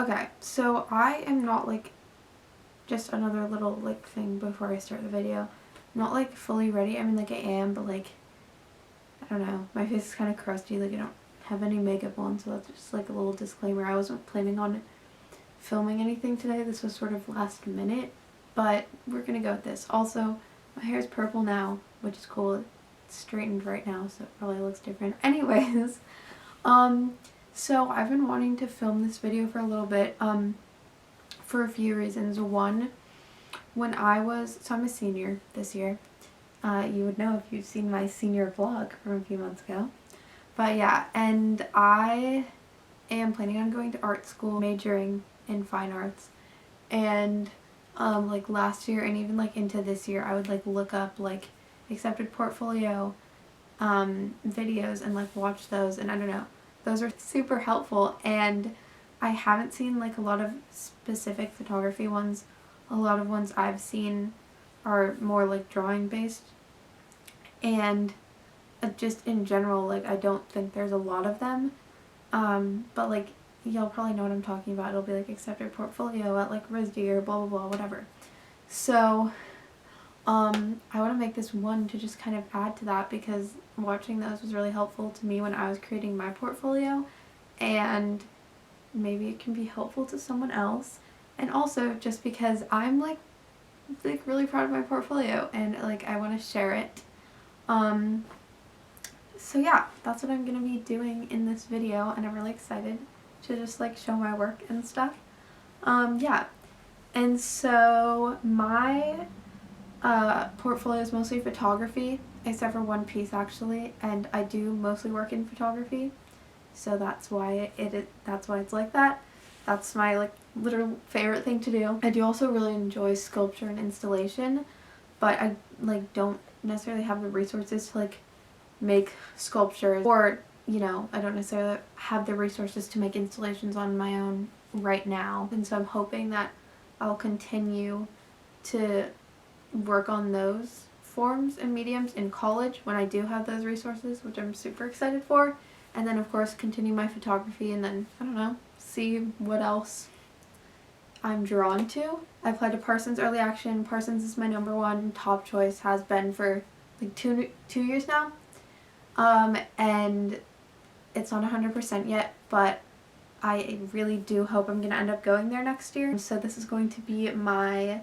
Okay, so I am not like, just another little like thing before I start the video, not like fully ready. I mean, like I am, but like, I don't know, my face is kind of crusty, like I don't have any makeup on, so that's just like a little disclaimer. I wasn't planning on filming anything today. This was sort of last minute, but we're gonna go with this. Also, my hair is purple now, which is cool. It's straightened right now, so it probably looks different. Anyways, so I've been wanting to film this video for a little bit, for a few reasons. One, when I'm a senior this year. You would know if you've seen my senior vlog from a few months ago. But yeah, and I am planning on going to art school, majoring in fine arts. And like last year and even like into this year, I would like look up like accepted portfolio videos and like watch those, and I don't know, those are super helpful. And I haven't seen like a lot of specific photography ones. A lot of ones I've seen are more like drawing based, and just in general, like I don't think there's a lot of them, but like you'll probably know what I'm talking about. It'll be like accepted portfolio at like RISD or blah blah blah, whatever. So I want to make this one to just kind of add to that, because watching those was really helpful to me when I was creating my portfolio, and maybe it can be helpful to someone else. And also just because I'm like really proud of my portfolio and like I want to share it. So yeah, that's what I'm gonna be doing in this video, and I'm really excited to just like show my work and stuff. Yeah, and so my portfolio is mostly photography, except for one piece actually, and I do mostly work in photography, so that's why that's why it's like that. That's my like literal favorite thing to do. I do also really enjoy sculpture and installation, but I like don't necessarily have the resources to like make sculptures, or you know, I don't necessarily have the resources to make installations on my own right now. And so I'm hoping that I'll continue to work on those forms and mediums in college when I do have those resources, which I'm super excited for. And then of course continue my photography, and then I don't know, see what else I'm drawn to. I applied to Parsons early action. Parsons is my #1 top choice, has been for like two years now. And it's not 100% yet, but I really do hope I'm going to end up going there next year. So this is going to be my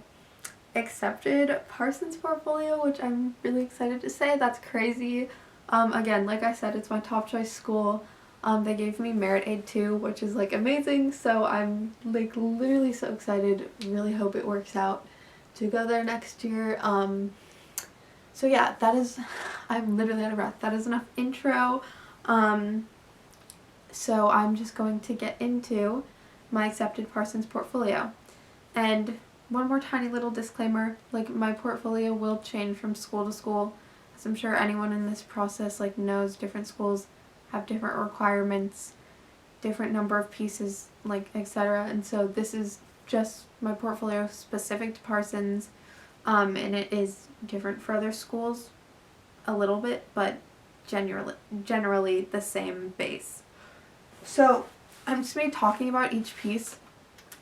accepted Parsons portfolio, which I'm really excited to say. That's crazy. Again, like I said, it's my top choice school. They gave me merit aid too, which is like amazing, so I'm like literally so excited. Really hope it works out to go there next year. So yeah, that is, I'm literally out of breath. That is enough intro. So I'm just going to get into my accepted Parsons portfolio. And one more tiny little disclaimer, like my portfolio will change from school to school, as I'm sure anyone in this process like knows different schools have different requirements, different number of pieces, like etc. And so this is just my portfolio specific to Parsons, and it is different for other schools a little bit, but generally the same base. So I'm just going to be talking about each piece,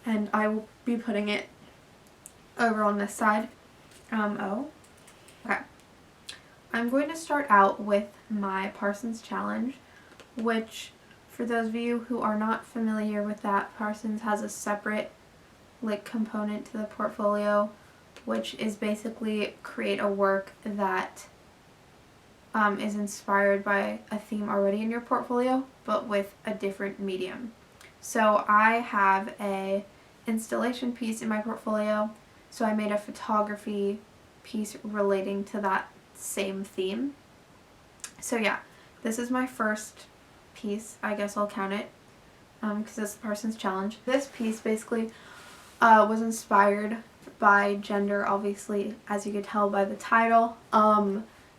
and I will be putting it over on this side. Okay. I'm going to start out with my Parsons challenge, which for those of you who are not familiar with that, Parsons has a separate like component to the portfolio, which is basically create a work that is inspired by a theme already in your portfolio, but with a different medium. So I have a installation piece in my portfolio, so I made a photography piece relating to that same theme. So yeah, this is my first piece. I guess I'll count it because it's the Parsons challenge. This piece basically was inspired by gender, obviously, as you could tell by the title.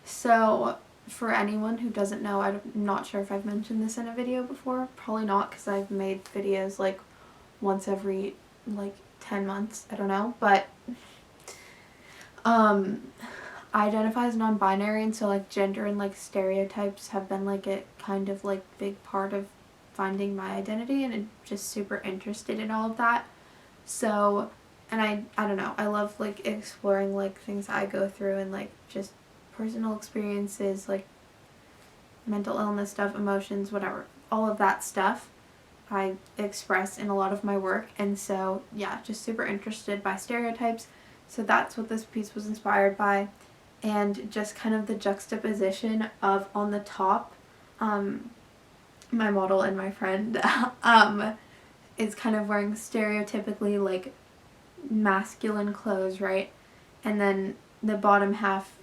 So for anyone who doesn't know, I'm not sure if I've mentioned this in a video before. Probably not, because I've made videos like once every like 10 months. I don't know, but I identify as non-binary, and so like gender and like stereotypes have been like a kind of like big part of finding my identity, and I'm just super interested in all of that. So, and I don't know, I love like exploring like things I go through and like just personal experiences, like mental illness stuff, emotions, whatever, all of that stuff I express in a lot of my work. And so yeah, just super interested by stereotypes. So that's what this piece was inspired by. And just kind of the juxtaposition of, on the top, my model and my friend is kind of wearing stereotypically like masculine clothes, right? And then the bottom half,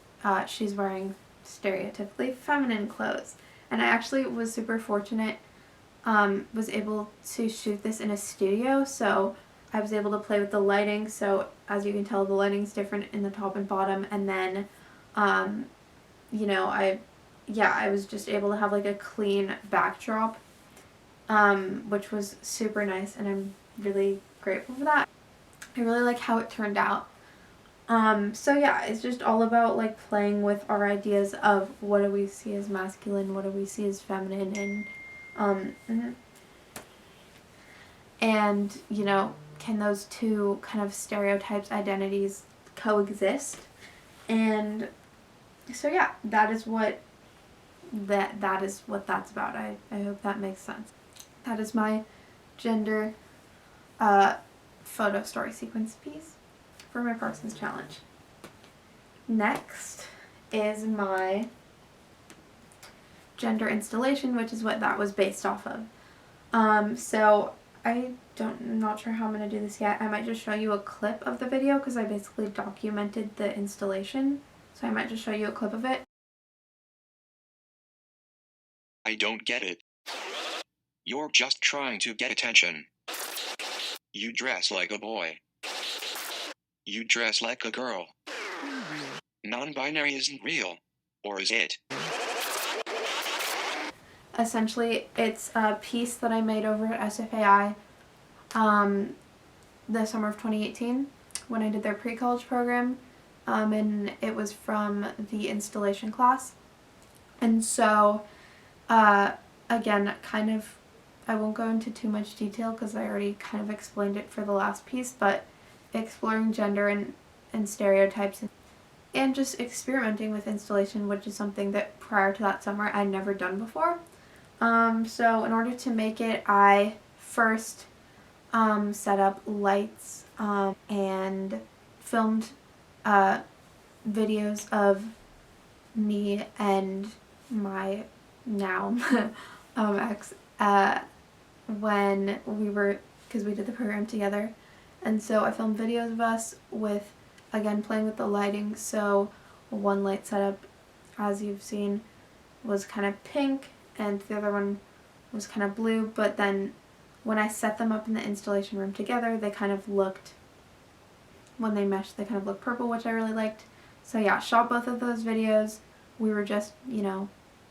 she's wearing stereotypically feminine clothes. And I actually was super fortunate, was able to shoot this in a studio, so I was able to play with the lighting. So as you can tell, the lighting's different in the top and bottom, and then you know, I was just able to have like a clean backdrop, which was super nice, and I'm really grateful for that. I really like how it turned out. So yeah, it's just all about like playing with our ideas of what do we see as masculine, what do we see as feminine, and you know, can those two kind of stereotypes, identities coexist? And so yeah, that is what that's about. I hope that makes sense. That is my gender photo story sequence piece for my Parsons challenge. Next is my gender installation, which is what that was based off of. So I'm not sure how I'm going to do this yet. I might just show you a clip of the video because I basically documented the installation. So I might just show you a clip of it. I don't get it. You're just trying to get attention. You dress like a boy. You dress like a girl. Non-binary isn't real. Or is it? Essentially, it's a piece that I made over at SFAI the summer of 2018 when I did their pre-college program, and it was from the installation class. And so, again, kind of, I won't go into too much detail because I already kind of explained it for the last piece, but exploring gender and stereotypes and just experimenting with installation, which is something that prior to that summer I'd never done before. So in order to make it, I first set up lights and filmed videos of me and my now ex when we were, because we did the program together, and so I filmed videos of us with, again, playing with the lighting. So one light setup, as you've seen, was kind of pink and the other one was kind of blue, but then when I set them up in the installation room together, they kind of looked, when they meshed, they kind of looked purple, which I really liked. So yeah, shot both of those videos. We were just, you know,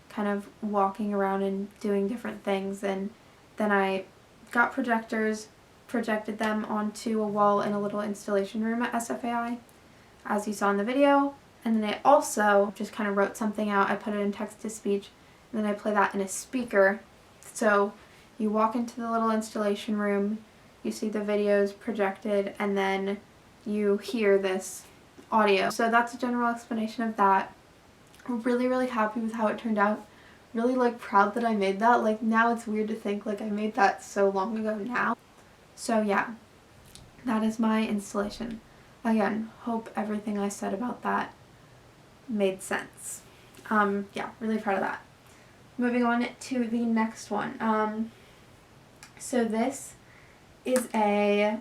kind of walking around and doing different things, and then I got projectors, projected them onto a wall in a little installation room at SFAI, as you saw in the video. And then I also just kind of wrote something out. I put it in text-to-speech, and then I play that in a speaker. So you walk into the little installation room, you see the videos projected, and then you hear this audio. So that's a general explanation of that. I'm really, really happy with how it turned out. Really like proud that I made that. Like now it's weird to think like I made that so long ago now. So yeah, that is my installation. Again, hope everything I said about that made sense. Yeah, really proud of that. Moving on to the next one. So this is a,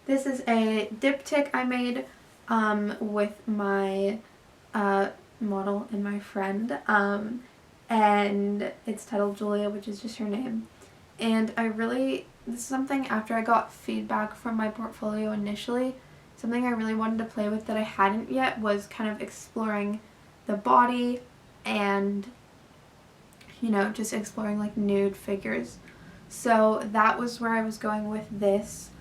this is a diptych I made with my model and my friend, and it's titled Dhulia, which is just her name. And this is something after I got feedback from my portfolio initially, something I really wanted to play with that I hadn't yet was kind of exploring the body and, you know, just exploring like nude figures. So that was where I was going with this.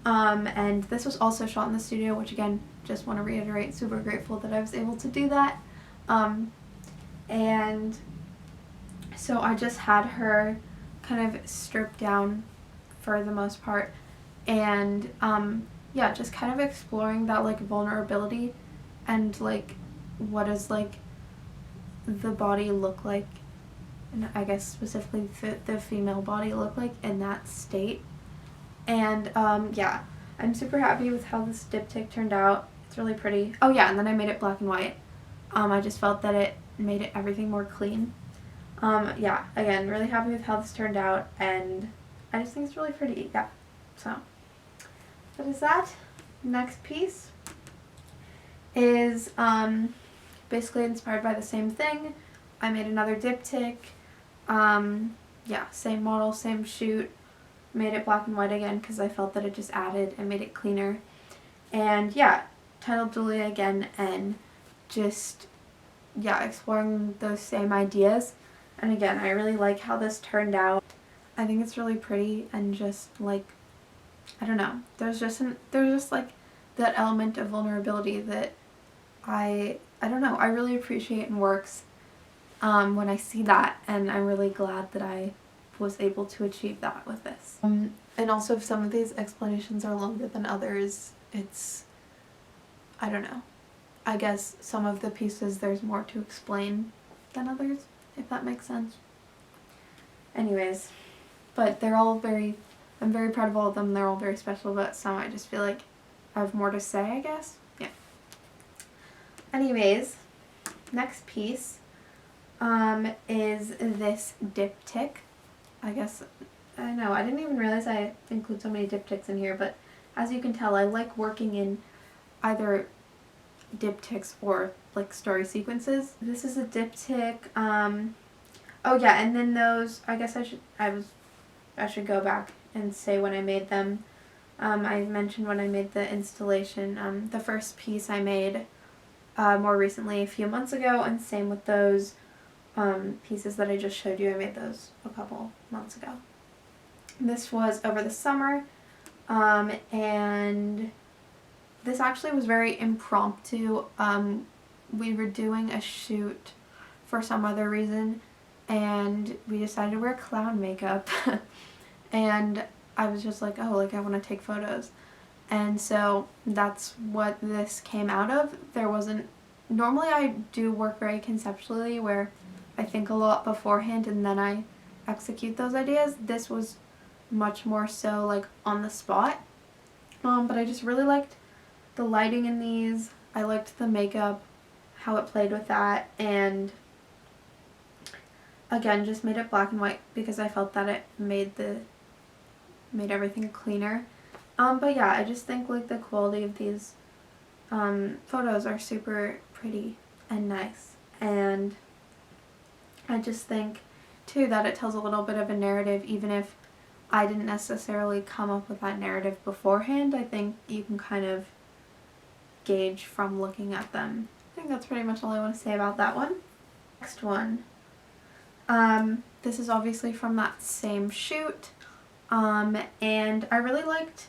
And this was also shot in the studio, which again, just want to reiterate, super grateful that I was able to do that. And So I just had her kind of stripped down for the most part, and yeah, just kind of exploring that like vulnerability and like what does like the body look like, and I guess specifically the female body look like in that state. And yeah, I'm super happy with how this diptych turned out. It's really pretty. Oh yeah, and then I made it black and white. I just felt that it made it everything more clean. Yeah, again, really happy with how this turned out, and I just think it's really pretty. Yeah, so that is that. Next piece is basically inspired by the same thing. I made another diptych. Yeah, same model, same shoot. Made it black and white again because I felt that it just added and made it cleaner. And yeah, titled Dhulia again, and just, yeah, exploring those same ideas. And again, I really like how this turned out. I think it's really pretty, and just like, I don't know, there's just like that element of vulnerability that I don't know, I really appreciate in works when I see that, and I'm really glad that I was able to achieve that with this. And also, if some of these explanations are longer than others, it's, I don't know, I guess some of the pieces there's more to explain than others, if that makes sense. Anyways, but they're all I'm very proud of all of them. They're all very special, but some I just feel like I have more to say, I guess. Yeah. Anyways, next piece is this diptych. I guess, I know, I didn't even realize I include so many diptychs in here, but as you can tell, I like working in either diptychs or like story sequences. This is a diptych. Oh yeah, and then those, I guess I should go back and say when I made them. I mentioned when I made the installation. The first piece I made more recently, a few months ago, and same with those pieces that I just showed you. I made those a couple months ago. This was over the summer, and this actually was very impromptu. We were doing a shoot for some other reason, and we decided to wear clown makeup. And I was just like, oh, like I want to take photos. And so that's what this came out of. Normally I do work very conceptually, where I think a lot beforehand and then I execute those ideas. This was much more so like on the spot. But I just really liked the lighting in these. I liked the makeup, how it played with that, and again, just made it black and white because I felt that it made everything cleaner. But yeah, I just think like the quality of these photos are super pretty and nice, and I just think too that it tells a little bit of a narrative, even if I didn't necessarily come up with that narrative beforehand. I think you can kind of gauge from looking at them. I think that's pretty much all I want to say about that one. Next one. This is obviously from that same shoot, and I really liked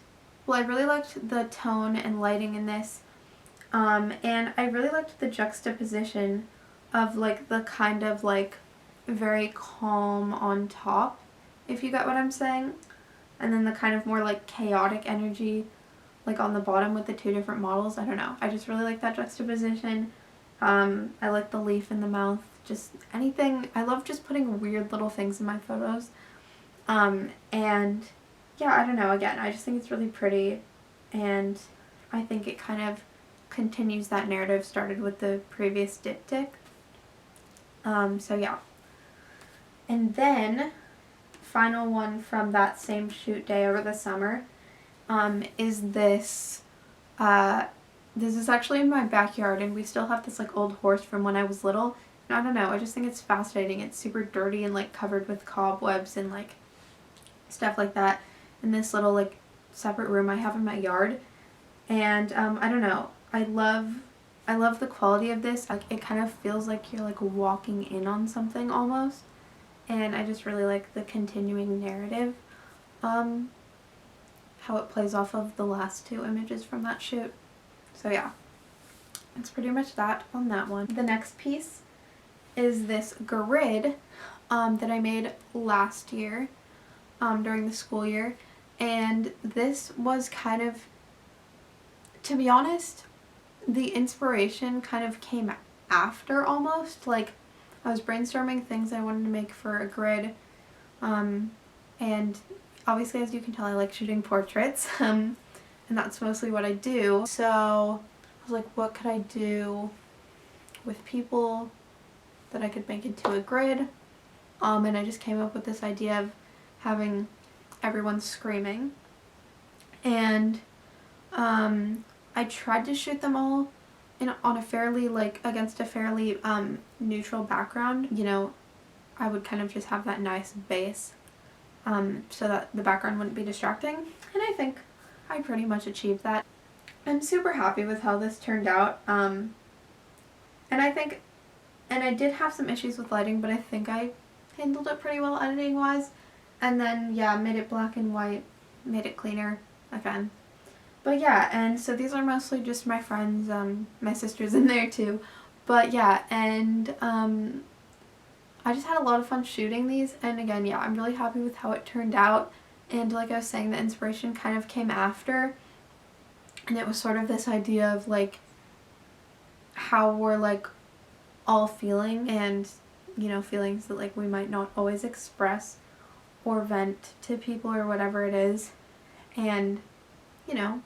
the tone and lighting in this, and I really liked the juxtaposition of like the kind of like very calm on top, if you get what I'm saying, and then the kind of more like chaotic energy like on the bottom with the two different models. I don't know, I just really like that juxtaposition. I like the leaf in the mouth, just anything. I love just putting weird little things in my photos. And yeah, I don't know, again, I just think it's really pretty, and I think it kind of continues that narrative started with the previous diptych. So yeah. And then, final one from that same shoot day over the summer, is this. This is actually in my backyard, and we still have this like old horse from when I was little. And I don't know, I just think it's fascinating. It's super dirty and like covered with cobwebs and like stuff like that in this little like separate room I have in my yard. And I don't know, I love the quality of this. Like, it kind of feels like you're like walking in on something almost, and I just really like the continuing narrative, how it plays off of the last two images from that shoot. So yeah, it's pretty much that on that one. The next piece is this grid, that I made last year during the school year, and this was kind of, to be honest, the inspiration kind of came after almost. Like, I was brainstorming things I wanted to make for a grid, and obviously, as you can tell, I like shooting portraits, and that's mostly what I do. So I was like, what could I do with people that I could make into a grid? And I just came up with this idea of having everyone screaming, and I tried to shoot them all on a fairly, like, against a fairly neutral background. You know, I would kind of just have that nice base so that the background wouldn't be distracting, and I think I pretty much achieved that. I'm super happy with how this turned out, and I did have some issues with lighting, but I think I handled it pretty well editing wise. And then, yeah, made it black and white, made it cleaner again. But yeah, and so these are mostly just my friends, my sister's in there too. But yeah, and I just had a lot of fun shooting these, and again, yeah, I'm really happy with how it turned out. And like I was saying, the inspiration kind of came after, and it was sort of this idea of like how we're like all feeling, and you know, feelings that like we might not always express or vent to people or whatever it is, and you know,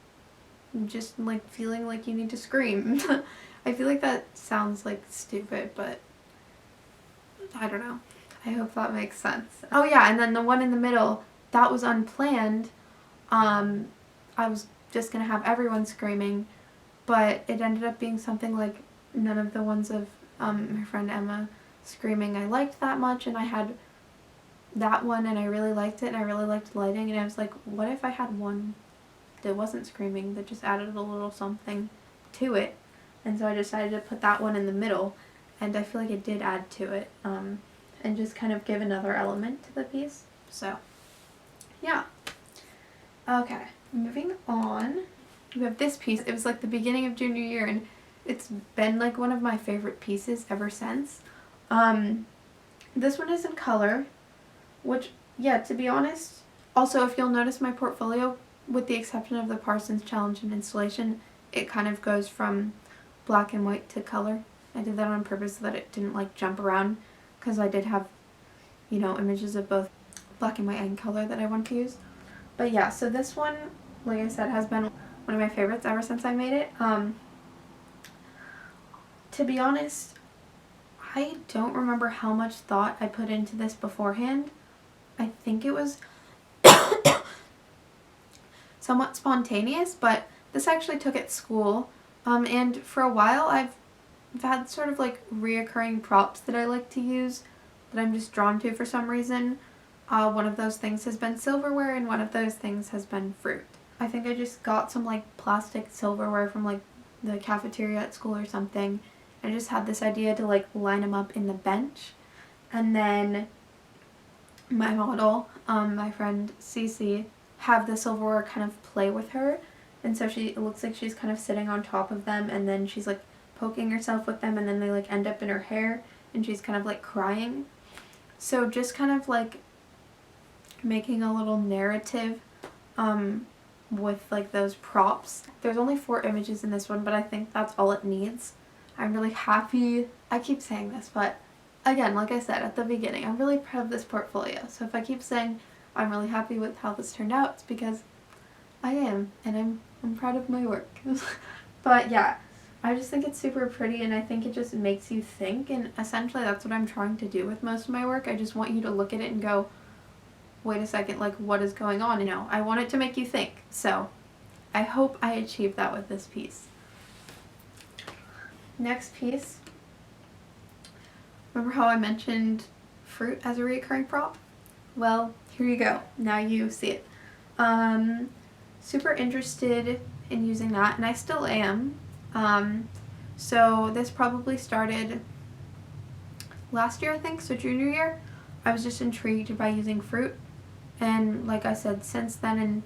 just like feeling like you need to scream. I feel like that sounds like stupid, but I don't know. I hope that makes sense. Oh yeah, and then the one in the middle, that was unplanned. I was just gonna have everyone screaming, but it ended up being something like none of the ones of my friend Emma screaming I liked that much, and I had that one and I really liked it, and I really liked lighting, and I was like, what if I had one that wasn't screaming, that just added a little something to it? And so I decided to put that one in the middle, and I feel like it did add to it, and just kind of give another element to the piece. So yeah. Okay, moving on. We have this piece. It was like the beginning of junior year, and it's been like one of my favorite pieces ever since. This one is in color, which, yeah, to be honest, also if you'll notice my portfolio, with the exception of the Parsons challenge and installation, it kind of goes from black and white to color. I did that on purpose so that it didn't like jump around, because I did have, you know, images of both black and white and color that I wanted to use. But yeah, so this one, like I said, has been one of my favorites ever since I made it. To be honest, I don't remember how much thought I put into this beforehand. I think it was somewhat spontaneous, but this I actually took at school. And for a while I've had sort of like reoccurring props that I like to use, that I'm just drawn to for some reason. One of those things has been silverware, and one of those things has been fruit. I think I just got some like plastic silverware from like the cafeteria at school or something. I just had this idea to like line them up in the bench, and then my model, my friend Cece, have the silverware kind of play with her, and so it looks like she's kind of sitting on top of them, and then she's like poking herself with them, and then they like end up in her hair, and she's kind of like crying. So just kind of like making a little narrative with like those props. There's only 4 images in this one, but I think that's all it needs. I'm really happy. I keep saying this, but again, like I said at the beginning, I'm really proud of this portfolio. So if I keep saying I'm really happy with how this turned out, it's because I am, and I'm proud of my work. But yeah, I just think it's super pretty, and I think it just makes you think, and essentially that's what I'm trying to do with most of my work. I just want you to look at it and go, wait a second, like what is going on? You know, I want it to make you think. So I hope I achieved that with this piece. Next piece. Remember how I mentioned fruit as a recurring prop? Well, here you go. Now you see it. Super interested in using that, and I still am. So this probably started last year, I think, so junior year. I was just intrigued by using fruit, and like I said, since then and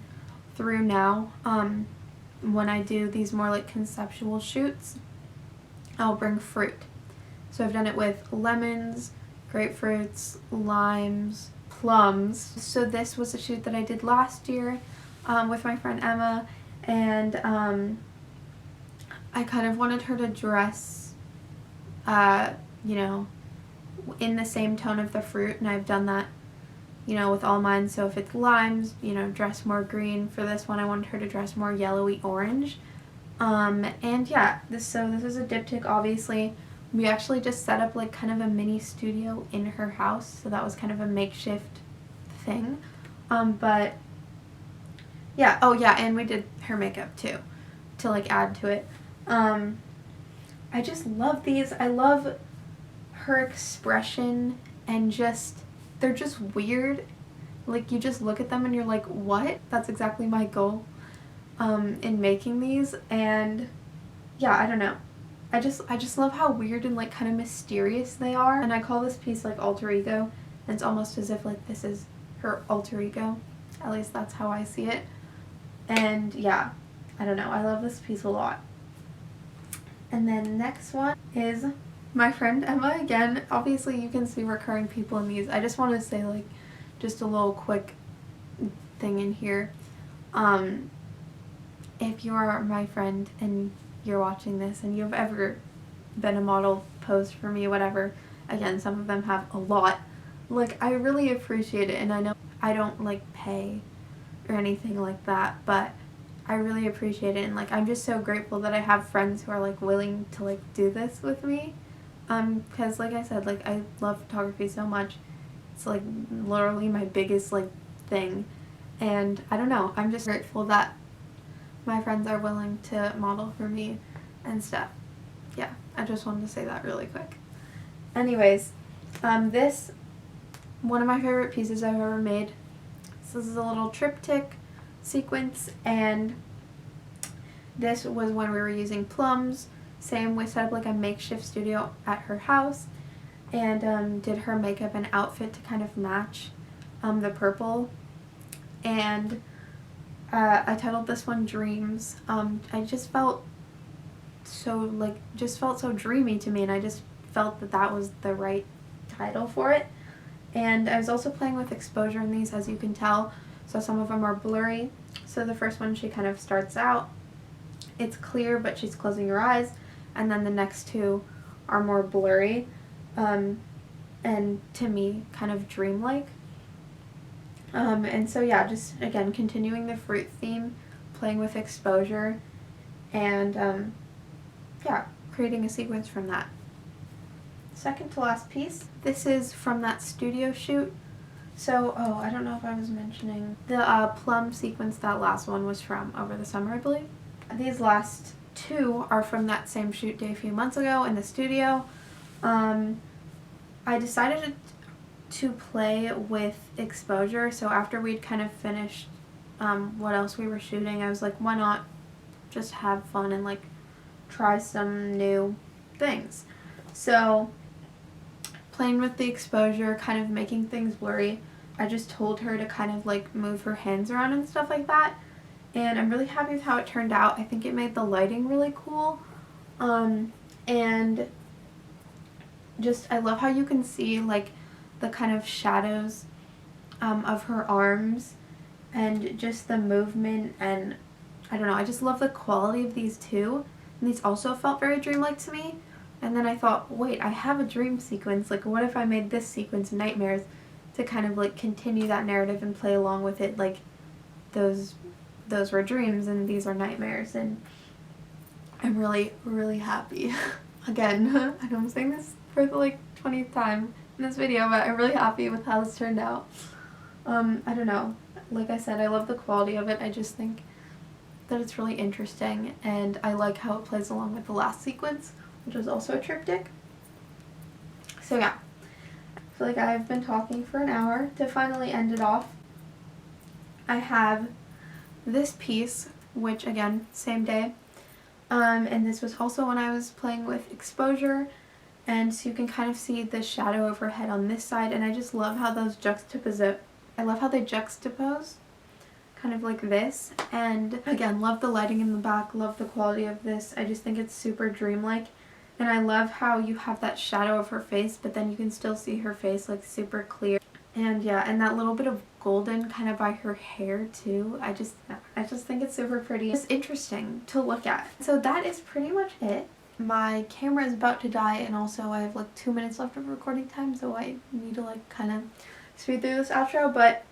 through now, when I do these more like conceptual shoots, I'll bring fruit. So I've done it with lemons, grapefruits, limes, plums. So this was a shoot that I did last year with my friend Emma, and I kind of wanted her to dress, you know, in the same tone of the fruit, and I've done that, you know, with all mine. So if it's limes, you know, dress more green. For this one, I wanted her to dress more yellowy orange. And yeah, this is a diptych, obviously. We actually just set up like kind of a mini studio in her house, so that was kind of a makeshift thing. But yeah, oh yeah, and we did her makeup too, to like add to it. I just love these. I love her expression, and just, they're just weird. Like, you just look at them and you're like, what? That's exactly my goal in making these. And yeah, I don't know. I just love how weird and like kind of mysterious they are. And I call this piece like alter ego. And it's almost as if like this is her alter ego. At least that's how I see it. And yeah, I don't know. I love this piece a lot. And then next one is my friend Emma again. Obviously you can see recurring people in these. I just want to say like just a little quick thing in here. If you are my friend and you're watching this and you've ever been a model, posed for me, whatever, again, some of them have a lot, like, I really appreciate it. And I know I don't like pay or anything like that, but I really appreciate it. And like, I'm just so grateful that I have friends who are like willing to like do this with me, because like I said, like, I love photography so much. It's like literally my biggest like thing, and I don't know, I'm just grateful that my friends are willing to model for me and stuff. Yeah, I just wanted to say that really quick. Anyways, this, one of my favorite pieces I've ever made. So this is a little triptych sequence, and this was when we were using plums. Same, we set up like a makeshift studio at her house, and did her makeup and outfit to kind of match the purple. And I titled this one Dreams. I just felt so like, just felt so dreamy to me, and I just felt that that was the right title for it. And I was also playing with exposure in these, as you can tell. So some of them are blurry. So the first one, she kind of starts out, it's clear but she's closing her eyes, and then the next two are more blurry, and to me kind of dreamlike. And so yeah, just again continuing the fruit theme, playing with exposure, and yeah, creating a sequence from that. Second to last piece, this is from that studio shoot. So, oh, I don't know if I was mentioning the plum sequence that last one was from over the summer, I believe. These last two are from that same shoot day a few months ago in the studio. I decided to play with exposure, so after we'd kind of finished what else we were shooting, I was like, why not just have fun and like try some new things. So playing with the exposure, kind of making things blurry, I just told her to kind of like move her hands around and stuff like that, and I'm really happy with how it turned out. I think it made the lighting really cool, and just I love how you can see like the kind of shadows of her arms and just the movement, and I don't know, I just love the quality of these two. And these also felt very dreamlike to me. And then I thought, wait, I have a dream sequence, like what if I made this sequence nightmares to kind of like continue that narrative and play along with it, like those were dreams and these are nightmares. And I'm really, really happy. Again, I know I'm saying this for the like 20th time in this video, but I'm really happy with how this turned out. I don't know, like I said, I love the quality of it. I just think that it's really interesting, and I like how it plays along with the last sequence, which was also a triptych. So yeah, I feel like I've been talking for an hour. To finally end it off, I have this piece, which again, same day, and this was also when I was playing with exposure, and so you can kind of see the shadow overhead on this side, and I just love how those juxtapose. I love how they juxtapose, kind of like this, and again, love the lighting in the back, love the quality of this. I just think it's super dreamlike, And I love how you have that shadow of her face, but then you can still see her face like super clear. And yeah, and that little bit of golden kind of by her hair too. I just think it's super pretty. It's interesting to look at. So that is pretty much it. My camera is about to die, and also I have like 2 minutes left of recording time, so I need to like kind of speed through this outro. But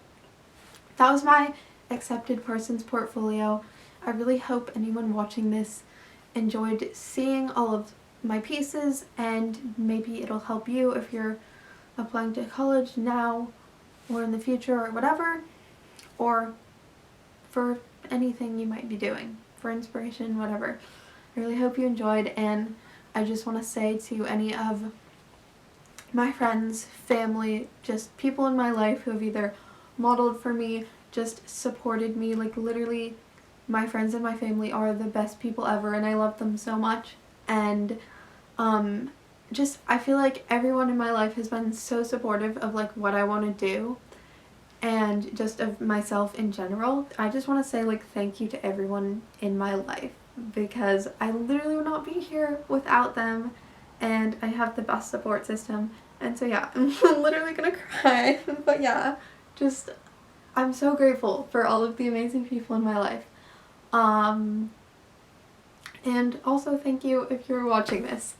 that was my accepted Parsons portfolio. I really hope anyone watching this enjoyed seeing all of my pieces, and maybe it'll help you if you're applying to college now or in the future or whatever, or for anything you might be doing, for inspiration, whatever. I really hope you enjoyed, and I just want to say to any of my friends, family, just people in my life who have either modeled for me, just supported me, like literally my friends and my family are the best people ever, and I love them so much. And just I feel like everyone in my life has been so supportive of like what I want to do and just of myself in general. I just want to say like thank you to everyone in my life, because I literally would not be here without them, and I have the best support system. And so yeah, I'm literally gonna cry. But yeah, just I'm so grateful for all of the amazing people in my life. And also thank you if you're watching this.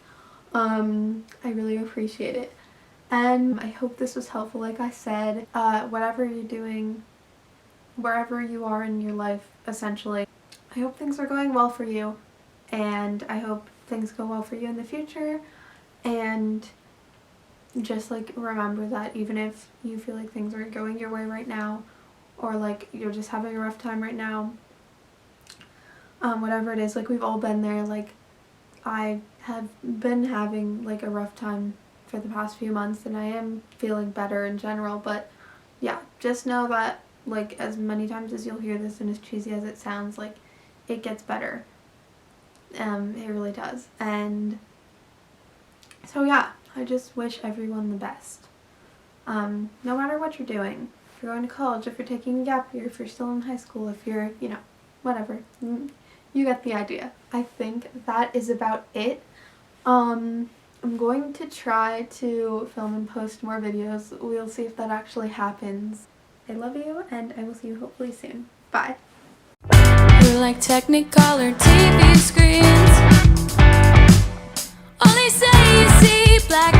I really appreciate it. And I hope this was helpful. Like I said, whatever you're doing, wherever you are in your life, essentially, I hope things are going well for you, and I hope things go well for you in the future. And just like remember that even if you feel like things aren't going your way right now, or like you're just having a rough time right now, whatever it is, like we've all been there. Like I have been having like a rough time for the past few months, and I am feeling better in general. But yeah, just know that like as many times as you'll hear this, and as cheesy as it sounds, like it gets better. It really does. And so yeah, I just wish everyone the best. No matter what you're doing, if you're going to college, if you're taking a gap year, if you're still in high school, if you're, you know, whatever. You get the idea. I think that is about it. I'm going to try to film and post more videos. We'll see if that actually happens. I love you, and I will see you hopefully soon. Bye. We're like Technicolor TV screens. Only say you see black